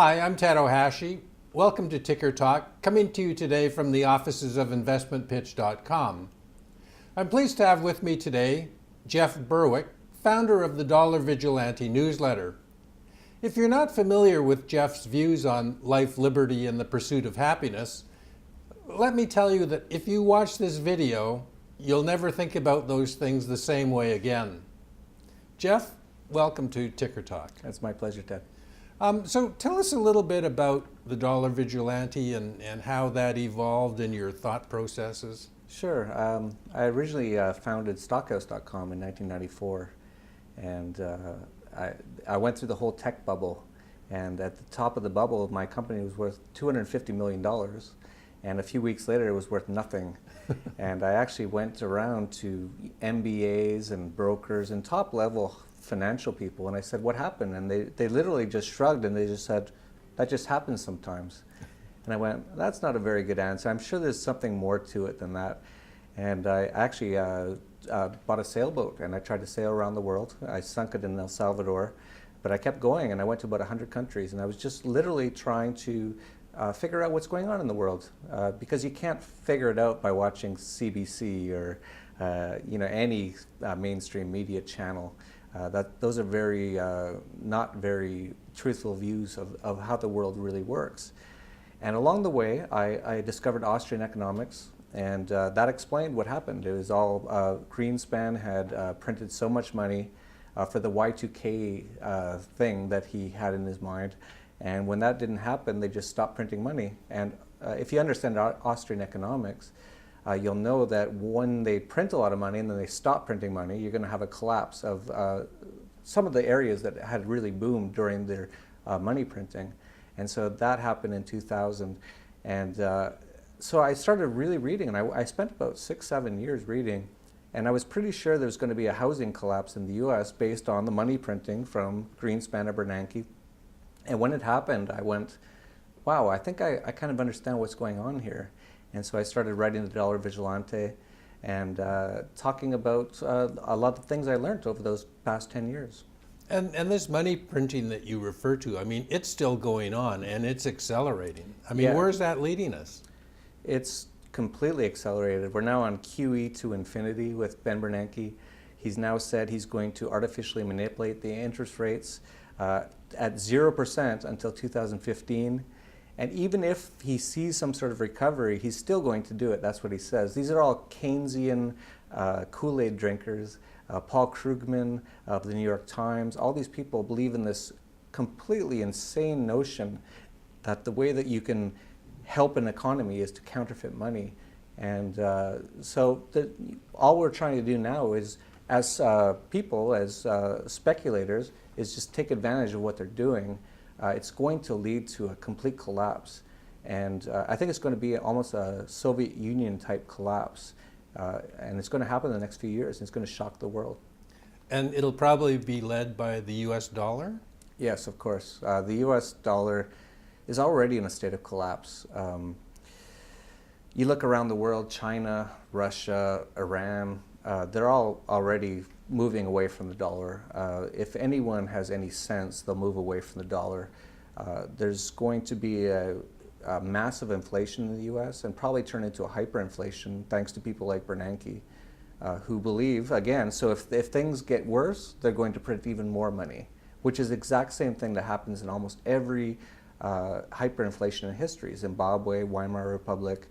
Hi, I'm Ted Ohashi. Welcome to Ticker Talk, coming to you today from the offices of InvestmentPitch.com. I'm pleased to have with me today Jeff Berwick, founder of the Dollar Vigilante newsletter. If you're not familiar with Jeff's views on life, liberty, and the pursuit of happiness, let me tell you that if you watch this video, you'll never think about those things the same way again. Jeff, welcome to Ticker Talk. It's my pleasure, Ted. So tell us a little bit about the Dollar Vigilante and how that evolved in your thought processes. Sure. I originally founded Stockhouse.com in 1994, and I went through the whole tech bubble, and at the top of the bubble, my company was worth $250 million, and a few weeks later it was worth nothing. And I actually went around to MBAs and brokers and top-level financial people, and I said, what happened? And they literally just shrugged, and they just said, that just happens sometimes. And I went, that's not a very good answer. I'm sure there's something more to it than that. And I actually bought a sailboat, and I tried to sail around the world. I sunk it in El Salvador, but I kept going, and I went to about 100 countries, and I was just literally trying to figure out what's going on in the world, because you can't figure it out by watching CBC or any mainstream media channel. Those are very not very truthful views of how the world really works. And along the way, I discovered Austrian economics, and that explained what happened. It was all Greenspan had printed so much money for the Y2K thing that he had in his mind. And when that didn't happen, they just stopped printing money. And if you understand Austrian economics, you'll know that when they print a lot of money and then they stop printing money, you're going to have a collapse of some of the areas that had really boomed during their money printing. And so that happened in 2000. And so I started really reading, and I spent about 6-7 years reading. And I was pretty sure there was going to be a housing collapse in the US based on the money printing from Greenspan and Bernanke. And when it happened, I went, wow, I think I kind of understand what's going on here. And so I started writing the Dollar Vigilante and talking about a lot of things I learned over those past 10 years. And this money printing that you refer to, I mean, it's still going on and it's accelerating. I mean, where's that leading us? It's completely accelerated. We're now on QE to infinity with Ben Bernanke. He's now said he's going to artificially manipulate the interest rates at 0% until 2015. And even if he sees some sort of recovery, he's still going to do it. That's what he says. These are all Keynesian Kool-Aid drinkers. Paul Krugman of the New York Times, all these people believe in this completely insane notion that the way that you can help an economy is to counterfeit money. And so all we're trying to do now is, as people, as speculators, is just take advantage of what they're doing. It's going to lead to a complete collapse. And I think it's going to be almost a Soviet Union type collapse. And it's going to happen in the next few years. And it's going to shock the world. And it'll probably be led by the US dollar? Yes, of course. The US dollar is already in a state of collapse. You look around the world, China, Russia, Iran, they're all already moving away from the dollar. If anyone has any sense, they'll move away from the dollar. There's going to be a massive inflation in the US and probably turn into a hyperinflation thanks to people like Bernanke who believe, again, so if things get worse, they're going to print even more money, which is the exact same thing that happens in almost every hyperinflation in history, Zimbabwe, Weimar Republic.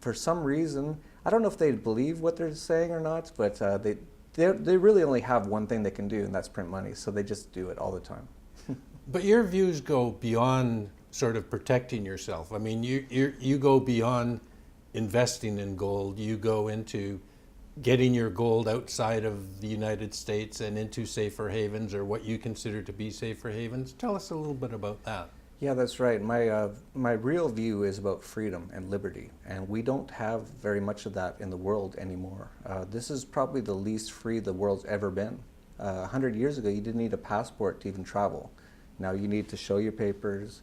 For some reason, I don't know if they believe what they're saying or not, but they really only have one thing they can do, and that's print money, so they just do it all the time. But your views go beyond sort of protecting yourself. I mean, you go beyond investing in gold. You go into getting your gold outside of the United States and into safer havens, or what you consider to be safer havens. Tell us a little bit about that. Yeah, that's right. My real view is about freedom and liberty, and we don't have very much of that in the world anymore. This is probably the least free the world's ever been. 100 years ago, you didn't need a passport to even travel. Now you need to show your papers.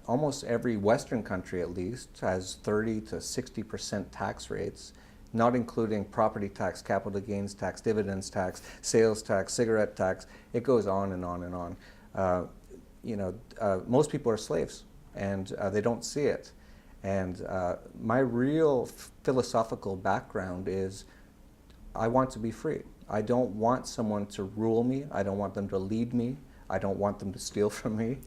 Almost every Western country, at least, has 30 to 60% tax rates, not including property tax, capital gains tax, dividends tax, sales tax, cigarette tax. It goes on and on and on. most people are slaves, and they don't see it. And my real philosophical background is I want to be free. I don't want someone to rule me. I don't want them to lead me. I don't want them to steal from me.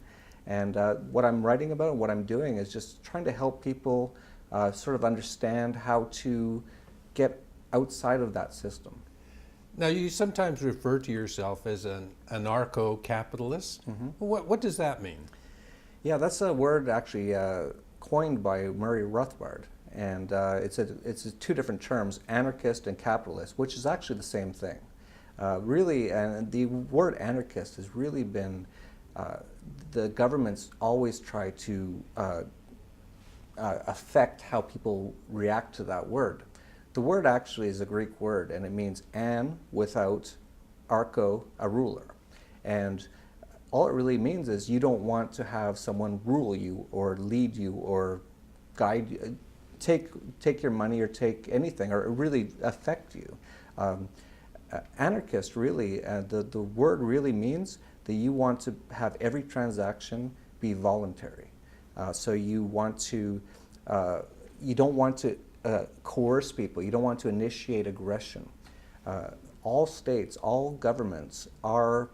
And what I'm writing about and what I'm doing is just trying to help people sort of understand how to get outside of that system. Now, you sometimes refer to yourself as an anarcho-capitalist. Mm-hmm. What does that mean? Yeah, that's a word actually coined by Murray Rothbard. And it's two different terms, anarchist and capitalist, which is actually the same thing. Really, and the word anarchist has really been, the governments always try to affect how people react to that word. The word actually is a Greek word, and it means an without archo, a ruler. And all it really means is you don't want to have someone rule you or lead you or guide you, take your money or take anything or really affect you. Anarchist really, the word really means that you want to have every transaction be voluntary. So you want to, you don't want to coerce people. You don't want to initiate aggression. All states, all governments are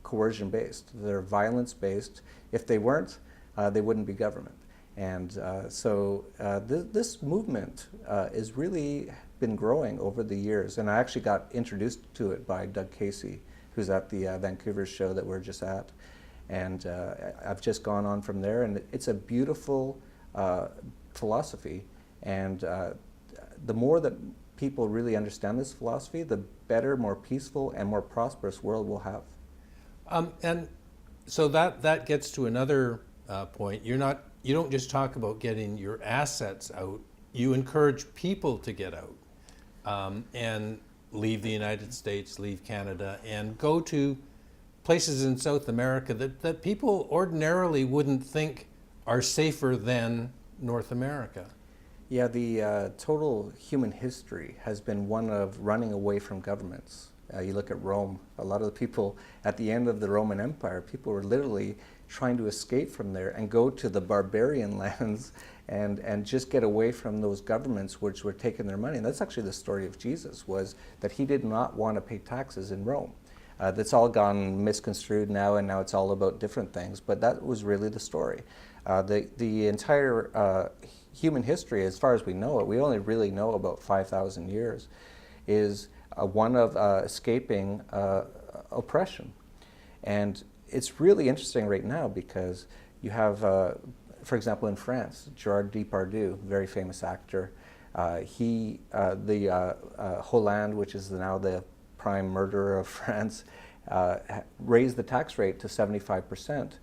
coercion-based. They're violence-based. If they weren't, they wouldn't be government. And this movement has really been growing over the years. And I actually got introduced to it by Doug Casey, who's at the Vancouver show that we're just at. And I've just gone on from there. And it's a beautiful philosophy. And the more that people really understand this philosophy, the better, more peaceful, and more prosperous world we'll have. And so that gets to another point. You don't just talk about getting your assets out. You encourage people to get out and leave the United States, leave Canada, and go to places in South America that people ordinarily wouldn't think are safer than North America. Yeah, the total human history has been one of running away from governments. You look at Rome, a lot of the people at the end of the Roman Empire, people were literally trying to escape from there and go to the barbarian lands and just get away from those governments which were taking their money. And that's actually the story of Jesus, was that he did not want to pay taxes in Rome. That's all gone misconstrued now, and now it's all about different things, but that was really the story. The entire human history, as far as we know it, we only really know about 5,000 years, is one of escaping oppression. And it's really interesting right now because you have, for example, in France, Gerard Depardieu, very famous actor. Hollande, which is now the prime murderer of France, raised the tax rate to 75%.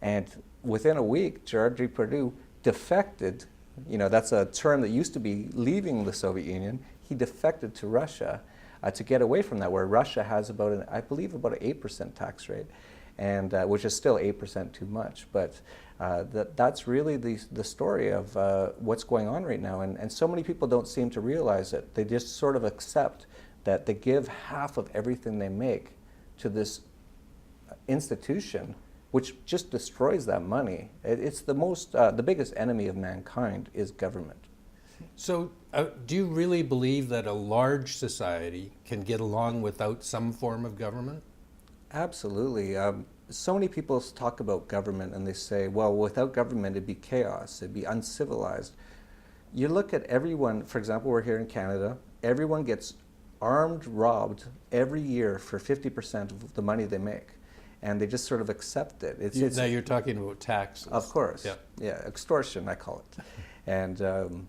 And within a week, Gerard Depardieu defected. That's a term that used to be leaving the Soviet Union. He defected to Russia to get away from that, where Russia has I believe about an 8% tax rate, and which is still 8% too much. But that's really the story of what's going on right now. And so many people don't seem to realize it. They just sort of accept that they give half of everything they make to this institution, which just destroys that money. It's the biggest enemy of mankind is government. So do you really believe that a large society can get along without some form of government? Absolutely. So many people talk about government and they say, well, without government it'd be chaos, it'd be uncivilized. You look at everyone, for example, we're here in Canada, everyone gets armed robbed every year for 50% of the money they make. And they just sort of accept it. Now you're talking about taxes. Of course. Yeah, extortion, I call it. And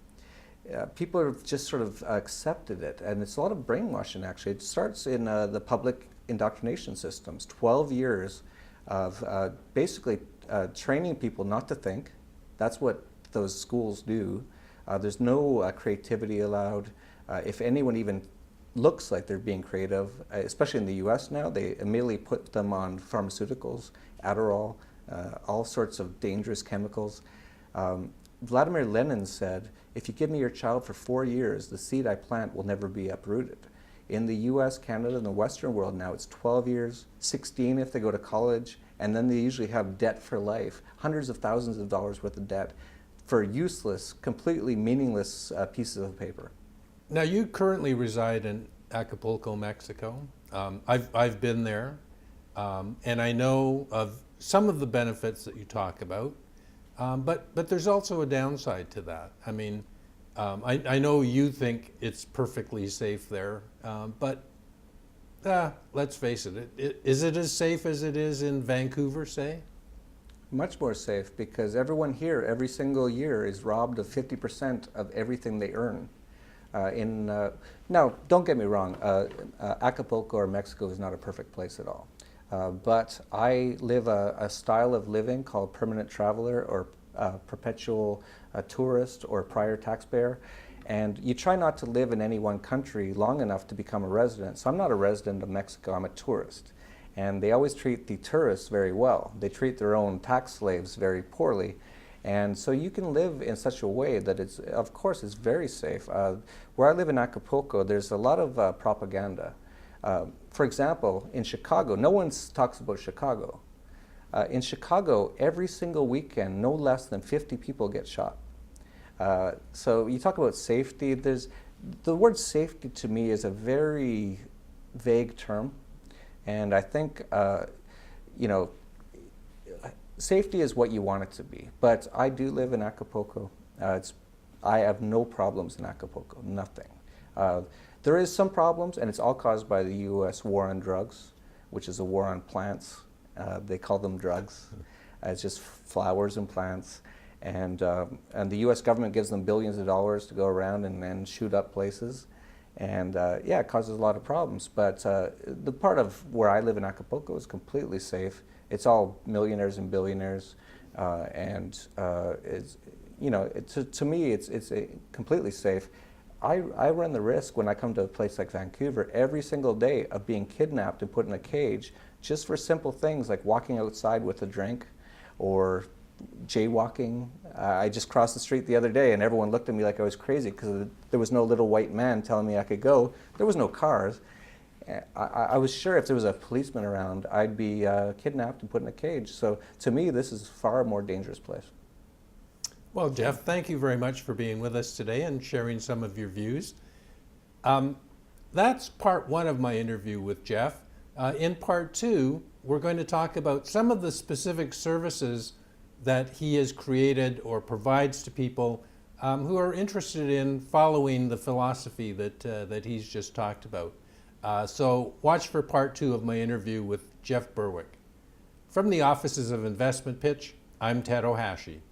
people have just sort of accepted it. And it's a lot of brainwashing, actually. It starts in the public indoctrination systems. 12 years of basically training people not to think. That's what those schools do. There's no creativity allowed. If anyone even looks like they're being creative, especially in the US now, they immediately put them on pharmaceuticals, Adderall, all sorts of dangerous chemicals. Vladimir Lenin said, if you give me your child for 4 years, the seed I plant will never be uprooted. In the US, Canada, and the Western world now, it's 12 years, 16 if they go to college, and then they usually have debt for life, hundreds of thousands of dollars worth of debt for useless, completely meaningless pieces of paper. Now, you currently reside in Acapulco, Mexico. I've been there, and I know of some of the benefits that you talk about, but there's also a downside to that. I mean, I know you think it's perfectly safe there, but let's face it, is it as safe as it is in Vancouver, say? Much more safe, because everyone here every single year is robbed of 50% of everything they earn. Now, don't get me wrong, Acapulco or Mexico is not a perfect place at all. But I live a style of living called permanent traveler or perpetual tourist or prior taxpayer. And you try not to live in any one country long enough to become a resident. So I'm not a resident of Mexico, I'm a tourist. And they always treat the tourists very well. They treat their own tax slaves very poorly. And so you can live in such a way that it's, of course, it's very safe. Where I live in Acapulco, there's a lot of propaganda. For example, in Chicago, no one talks about Chicago. In Chicago, every single weekend, no less than 50 people get shot. So you talk about safety. The word safety to me is a very vague term. And I think, safety is what you want it to be. But I do live in Acapulco. I have no problems in Acapulco, nothing. There is some problems, and it's all caused by the U.S. war on drugs, which is a war on plants. They call them drugs. It's just flowers and plants. And the U.S. government gives them billions of dollars to go around and shoot up places. And it causes a lot of problems. But the part of where I live in Acapulco is completely safe. It's all millionaires and billionaires, to me, it's completely safe. I run the risk when I come to a place like Vancouver every single day of being kidnapped and put in a cage just for simple things like walking outside with a drink or jaywalking. I just crossed the street the other day and everyone looked at me like I was crazy because there was no little white man telling me I could go. There was no cars. I was sure if there was a policeman around, I'd be kidnapped and put in a cage. So to me, this is a far more dangerous place. Well, Jeff, thank you very much for being with us today and sharing some of your views. That's part one of my interview with Jeff. In part two, we're going to talk about some of the specific services that he has created or provides to people who are interested in following the philosophy that he's just talked about. So watch for part two of my interview with Jeff Berwick. From the offices of Investment Pitch, I'm Ted Ohashi.